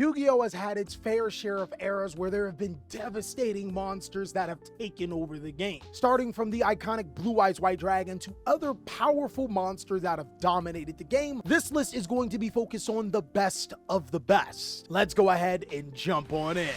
Yu-Gi-Oh! Has had its fair share of eras where there have been devastating monsters that have taken over the game, starting from the iconic Blue Eyes White Dragon to other powerful monsters that have dominated the game. This list is going to be focused on the best of the best. Let's go ahead and jump on in.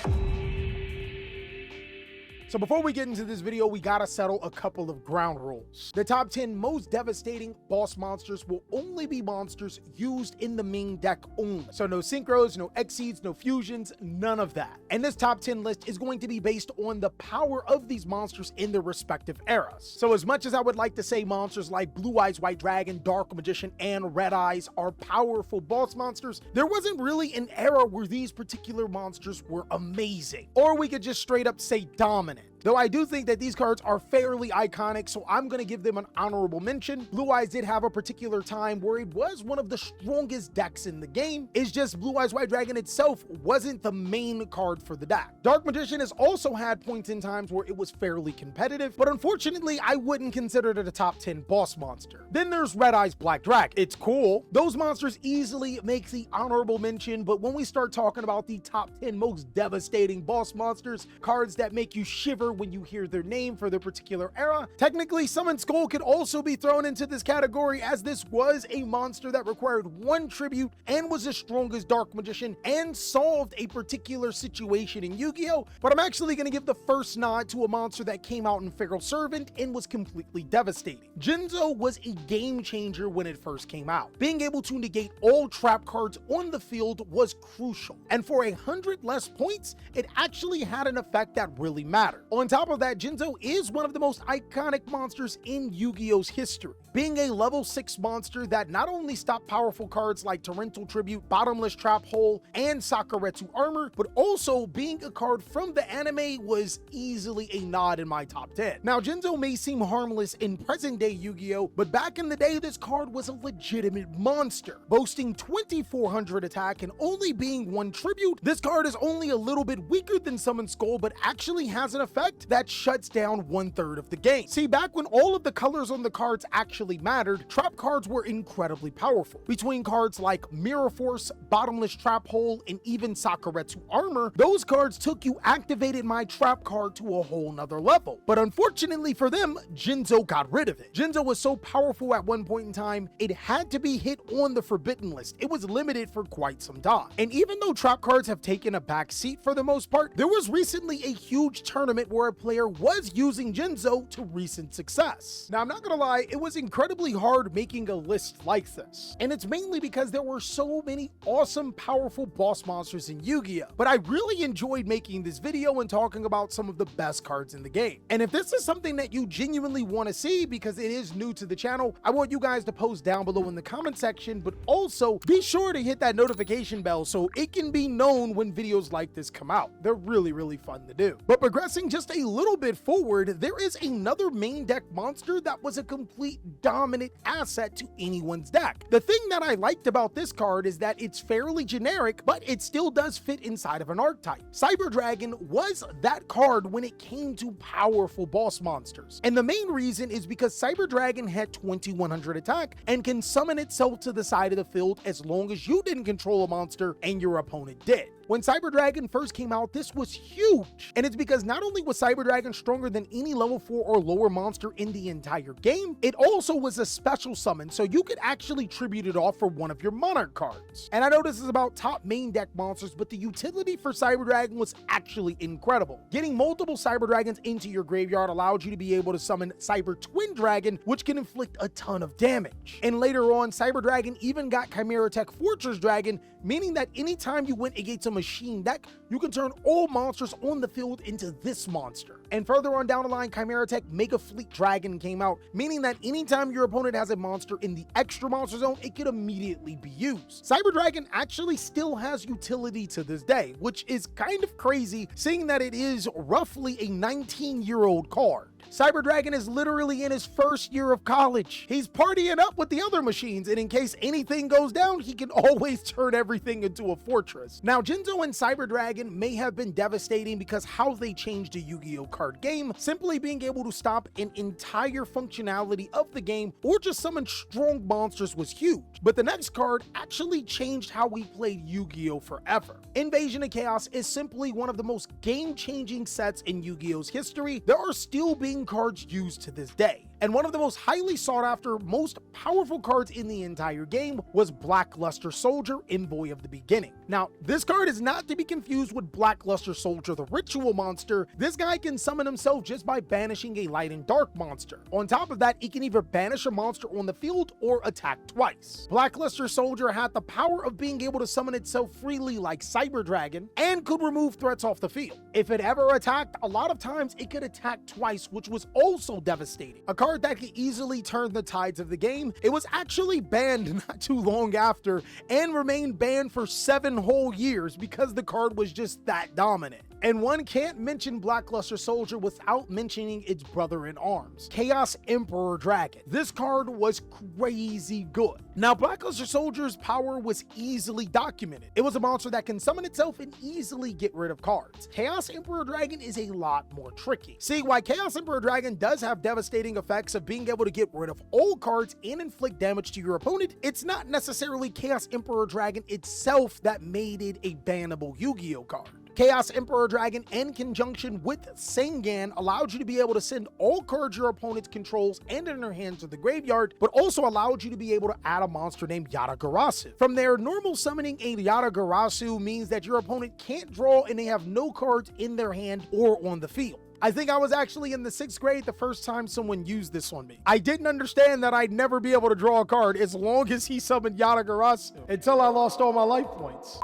So before we get into this video, we gotta settle a couple of ground rules. The top 10 most devastating boss monsters will only be monsters used in the main deck only. So no synchros, no exceeds, no fusions, none of that. And this top 10 list is going to be based on the power of these monsters in their respective eras. So as much as I would like to say monsters like Blue Eyes White Dragon, Dark Magician, and Red Eyes are powerful boss monsters, there wasn't really an era where these particular monsters were amazing. Or we could just straight up say dominant. Though I do think that these cards are fairly iconic, so I'm going to give them an honorable mention. Blue Eyes did have a particular time where it was one of the strongest decks in the game. It's just Blue Eyes White Dragon itself wasn't the main card for the deck. Dark Magician has also had points in times where it was fairly competitive, but unfortunately, I wouldn't consider it a top 10 boss monster. Then there's Red Eyes Black Dragon. It's cool. Those monsters easily make the honorable mention, but when we start talking about the top 10 most devastating boss monsters, cards that make you shiver when you hear their name for their particular era, technically Summon Skull could also be thrown into this category, as this was a monster that required one tribute and was as strong as Dark Magician and solved a particular situation in Yu-Gi-Oh! But I'm actually going to give the first nod to a monster that came out in Feral Servant and was completely devastating. Jinzo was a game changer when it first came out. Being able to negate all trap cards on the field was crucial, and for 100 less points, it actually had an effect that really mattered. On top of that, Jinzo is one of the most iconic monsters in Yu-Gi-Oh's history, being a level 6 monster that not only stopped powerful cards like Torrential Tribute, Bottomless Trap Hole, and Sakuretsu Armor, but also being a card from the anime was easily a nod in my top 10. Now, Jinzo may seem harmless in present-day Yu-Gi-Oh, but back in the day, this card was a legitimate monster. Boasting 2400 attack and only being one tribute, this card is only a little bit weaker than Summon Skull, but actually has an effect that shuts down 1/3 of the game. See, back when all of the colors on the cards actually mattered, trap cards were incredibly powerful. Between cards like Mirror Force, Bottomless Trap Hole, and even Sakuretsu Armor, those cards took you activated my trap card to a whole nother level. But unfortunately for them, Jinzo got rid of it. Jinzo was so powerful at one point in time, it had to be hit on the forbidden list. It was limited for quite some time. And even though trap cards have taken a back seat for the most part, there was recently a huge tournament where a player was using Jinzo to recent success. Now, I'm not gonna lie, it was incredibly hard making a list like this, and it's mainly because there were so many awesome, powerful boss monsters in Yu-Gi-Oh! But I really enjoyed making this video and talking about some of the best cards in the game. And if this is something that you genuinely want to see, because it is new to the channel, I want you guys to post down below in the comment section, but also be sure to hit that notification bell so it can be known when videos like this come out. They're really fun to do. But progressing just a little bit forward, there is another main deck monster that was a complete dominant asset to anyone's deck. The thing that I liked about this card is that it's fairly generic, but it still does fit inside of an archetype. Cyber Dragon was that card when it came to powerful boss monsters. And the main reason is because Cyber Dragon had 2100 attack and can summon itself to the side of the field as long as you didn't control a monster and your opponent did. When Cyber Dragon first came out, this was huge, and it's because not only was Cyber Dragon stronger than any level 4 or lower monster in the entire game, it also was a special summon, so you could actually tribute it off for one of your Monarch cards. And I know this is about top main deck monsters, but the utility for Cyber Dragon was actually incredible. Getting multiple Cyber Dragons into your graveyard allowed you to be able to summon Cyber Twin Dragon, which can inflict a ton of damage. And later on, Cyber Dragon even got Chimera Tech Fortress Dragon, meaning that anytime you went against a machine deck, you can turn all monsters on the field into this monster. And further on down the line, Chimera Tech Mega Fleet Dragon came out, meaning that anytime your opponent has a monster in the extra monster zone, it could immediately be used. Cyber Dragon actually still has utility to this day, which is kind of crazy, seeing that it is roughly a 19-year-old card. Cyber Dragon is literally in his first year of college. He's partying up with the other machines, and in case anything goes down, he can always turn everything into a fortress. Now, Jinzo and Cyber Dragon may have been devastating because how they changed the Yu-Gi-Oh! Card card game, simply being able to stop an entire functionality of the game or just summon strong monsters was huge. But the next card actually changed how we played Yu-Gi-Oh! Forever. Invasion of Chaos is simply one of the most game-changing sets in Yu-Gi-Oh's history. There are still being cards used to this day. And one of the most highly sought after, most powerful cards in the entire game was Black Luster Soldier, Envoy of the Beginning. Now, this card is not to be confused with Black Luster Soldier, the ritual monster. This guy can summon himself just by banishing a light and dark monster. On top of that, he can either banish a monster on the field or attack twice. Black Luster Soldier had the power of being able to summon itself freely like Cyber Dragon and could remove threats off the field. If it ever attacked, a lot of times it could attack twice, which was also devastating. A card that could easily turn the tides of the game. It was actually banned not too long after and remained banned for 7 whole years because the card was just that dominant. And one can't mention Black Luster Soldier without mentioning its brother-in-arms, Chaos Emperor Dragon. This card was crazy good. Now, Black Luster Soldier's power was easily documented. It was a monster that can summon itself and easily get rid of cards. Chaos Emperor Dragon is a lot more tricky. See, while Chaos Emperor Dragon does have devastating effects of being able to get rid of all cards and inflict damage to your opponent, it's not necessarily Chaos Emperor Dragon itself that made it a bannable Yu-Gi-Oh card. Chaos Emperor Dragon, in conjunction with Sengan, allowed you to be able to send all cards your opponent controls and in their hands to the graveyard, but also allowed you to be able to add a monster named Yatagarasu. From there, normal summoning a Yatagarasu means that your opponent can't draw and they have no cards in their hand or on the field. I think I was actually in the 6th grade the first time someone used this on me. I didn't understand that I'd never be able to draw a card as long as he summoned Yatagarasu until I lost all my life points.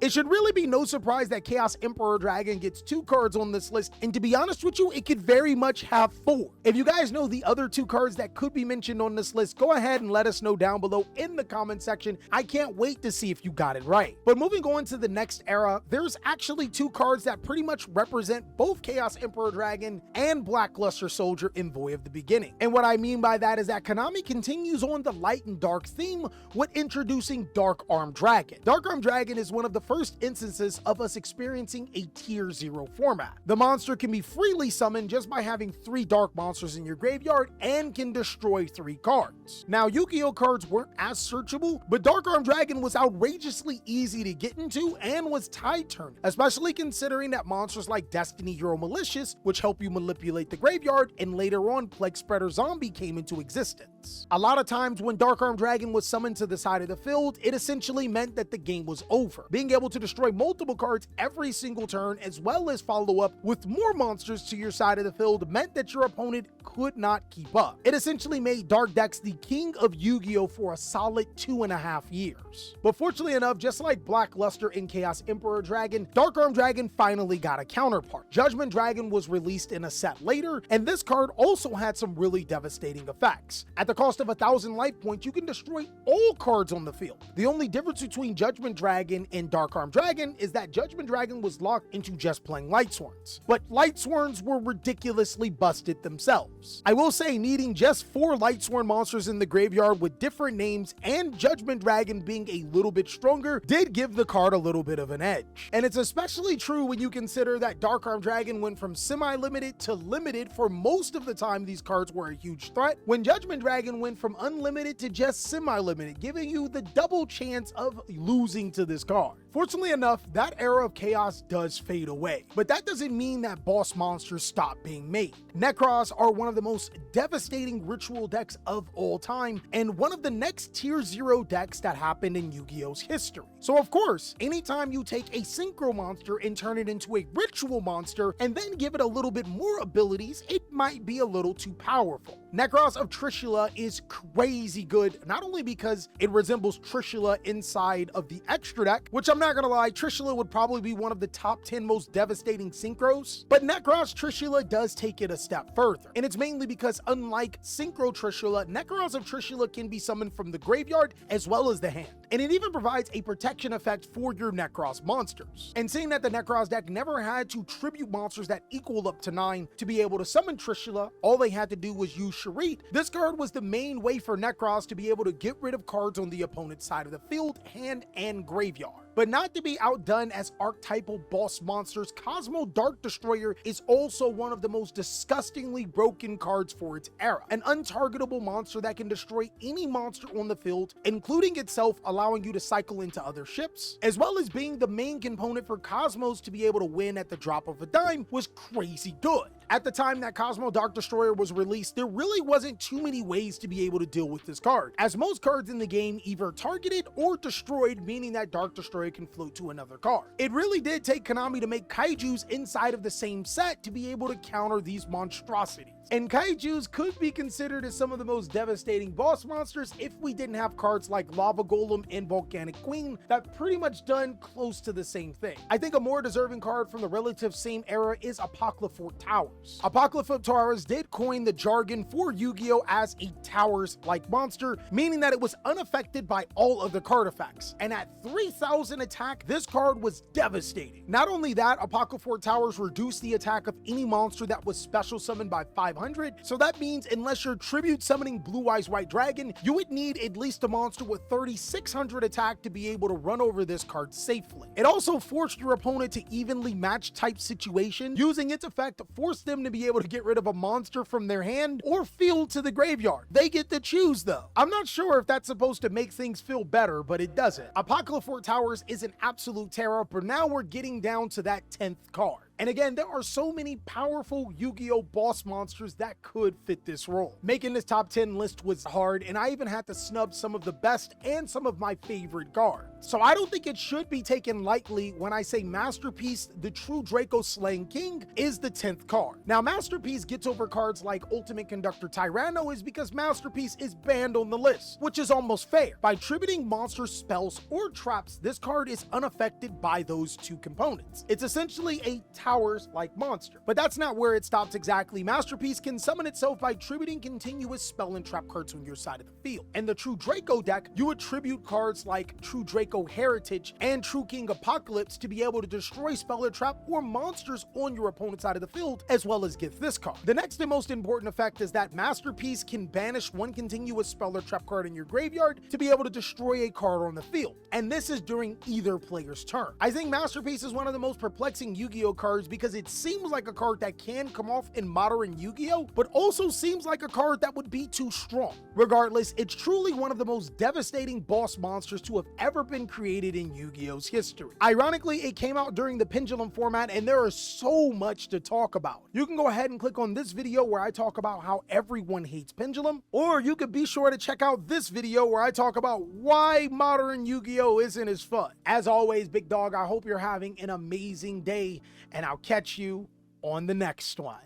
It should really be no surprise that Chaos Emperor Dragon gets 2 cards on this list, and to be honest with you, it could very much have 4. If you guys know the other 2 cards that could be mentioned on this list, go ahead and let us know down below in the comment section. I can't wait to see if you got it right. But moving on to the next era, there's actually 2 cards that pretty much represent both Chaos Emperor Dragon and Black Luster Soldier, Envoy of the Beginning. And what I mean by that is that Konami continues on the light and dark theme with introducing Dark Arm Dragon. Dark Arm Dragon is one of the first instances of us experiencing a tier 0 format. The monster can be freely summoned just by having 3 dark monsters in your graveyard and can destroy 3 cards. Now, Yu-Gi-Oh cards weren't as searchable, but Dark Arm Dragon was outrageously easy to get into and was tide turning, especially considering that monsters like Destiny Hero Malicious, which help you manipulate the graveyard, and later on Plague Spreader Zombie came into existence. A lot of times when Dark Arm Dragon was summoned to the side of the field, it essentially meant that the game was over. Being able to destroy multiple cards every single turn, as well as follow up with more monsters to your side of the field, meant that your opponent could not keep up. It essentially made Dark decks the king of Yu-Gi-Oh for a solid 2.5 years. But fortunately enough, just like Black Luster and Chaos Emperor Dragon, Dark Arm Dragon finally got a counterpart. Judgment Dragon was released in a set later, and this card also had some really devastating effects. At the cost of 1,000 life points, you can destroy all cards on the field. The only difference between Judgment Dragon and Dark Arm Dragon is that Judgment Dragon was locked into just playing Light Sworns, but Light Sworns were ridiculously busted themselves. I will say, needing just 4 Light Sworn monsters in the graveyard with different names and Judgment Dragon being a little bit stronger did give the card a little bit of an edge. And it's especially true when you consider that Dark Arm Dragon went from semi-limited to limited for most of the time these cards were a huge threat, when Judgment Dragon went from unlimited to just semi-limited, giving you the double chance of losing to this card. Fortunately enough, that era of chaos does fade away, but that doesn't mean that boss monsters stop being made. Necros are one of the most devastating ritual decks of all time, and one of the next tier 0 decks that happened in Yu-Gi-Oh's history. So of course, anytime you take a synchro monster and turn it into a ritual monster, and then give it a little bit more abilities, it might be a little too powerful. Necros of Trishula is crazy good, not only because it resembles Trishula inside of the extra deck, which I'm not gonna lie, Trishula would probably be one of the top 10 most devastating synchros, but Necros Trishula does take it a step further, and it's mainly because unlike Synchro Trishula, Necros of Trishula can be summoned from the graveyard as well as the hand, and it even provides a protection effect for your Necros monsters. And seeing that the Necros deck never had to tribute monsters that equal up to 9 to be able to summon Trishula, all they had to do was use Sharit. This card was the main way for Necros to be able to get rid of cards on the opponent's side of the field, hand, and graveyard. But not to be outdone as archetypal boss monsters, Kozmo Dark Destroyer is also one of the most disgustingly broken cards for its era. An untargetable monster that can destroy any monster on the field, including itself, allowing you to cycle into other ships, as well as being the main component for Cosmos to be able to win at the drop of a dime, was crazy good. At the time that Kozmo Dark Destroyer was released, there really wasn't too many ways to be able to deal with this card, as most cards in the game either targeted or destroyed, meaning that Dark Destroyer can float to another card. It really did take Konami to make kaijus inside of the same set to be able to counter these monstrosities. And kaijus could be considered as some of the most devastating boss monsters if we didn't have cards like Lava Golem and Volcanic Queen that pretty much done close to the same thing. I think a more deserving card from the relative same era is Apocryphal Towers. Apocryphal Towers did coin the jargon for Yu-Gi-Oh! As a Towers-like monster, meaning that it was unaffected by all of the card effects. And at 3000 attack, this card was devastating. Not only that, Apocryphal Towers reduced the attack of any monster that was special summoned by 500, so that means unless you're tribute summoning Blue Eyes White Dragon, you would need at least a monster with 3600 attack to be able to run over this card safely. It also forced your opponent to evenly match type situation. Using its effect forced them to be able to get rid of a monster from their hand or field to the graveyard. They get to choose though. I'm not sure if that's supposed to make things feel better, but it doesn't. Apocryphal Towers is an absolute terror, but now we're getting down to that 10th card. And again, there are so many powerful Yu-Gi-Oh! Boss monsters that could fit this role. Making this top 10 list was hard, and I even had to snub some of the best and some of my favorite cards. So I don't think it should be taken lightly when I say Masterpiece, the True Draco Slaying King, is the 10th card. Now, Masterpiece gets over cards like Ultimate Conductor Tyranno is because Masterpiece is banned on the list, which is almost fair. By tributing monster spells or traps, this card is unaffected by those two components. It's essentially a Towers-like monster. But that's not where it stops exactly. Masterpiece can summon itself by tributing continuous spell and trap cards on your side of the field. In the True Draco deck, you would tribute cards like True Draco Heritage and True King Apocalypse to be able to destroy spell or trap or monsters on your opponent's side of the field, as well as get this card. The next and most important effect is that Masterpiece can banish one continuous spell or trap card in your graveyard to be able to destroy a card on the field. And this is during either player's turn. I think Masterpiece is one of the most perplexing Yu-Gi-Oh! Cards because it seems like a card that can come off in modern Yu-Gi-Oh! But also seems like a card that would be too strong. Regardless, it's truly one of the most devastating boss monsters to have ever been created in Yu-Gi-Oh!'s history. Ironically, it came out during the Pendulum format, and there is so much to talk about. You can go ahead and click on this video where I talk about how everyone hates Pendulum, or you could be sure to check out this video where I talk about why modern Yu-Gi-Oh! Isn't as fun. As always, big dog, I hope you're having an amazing day, and I'll catch you on the next one.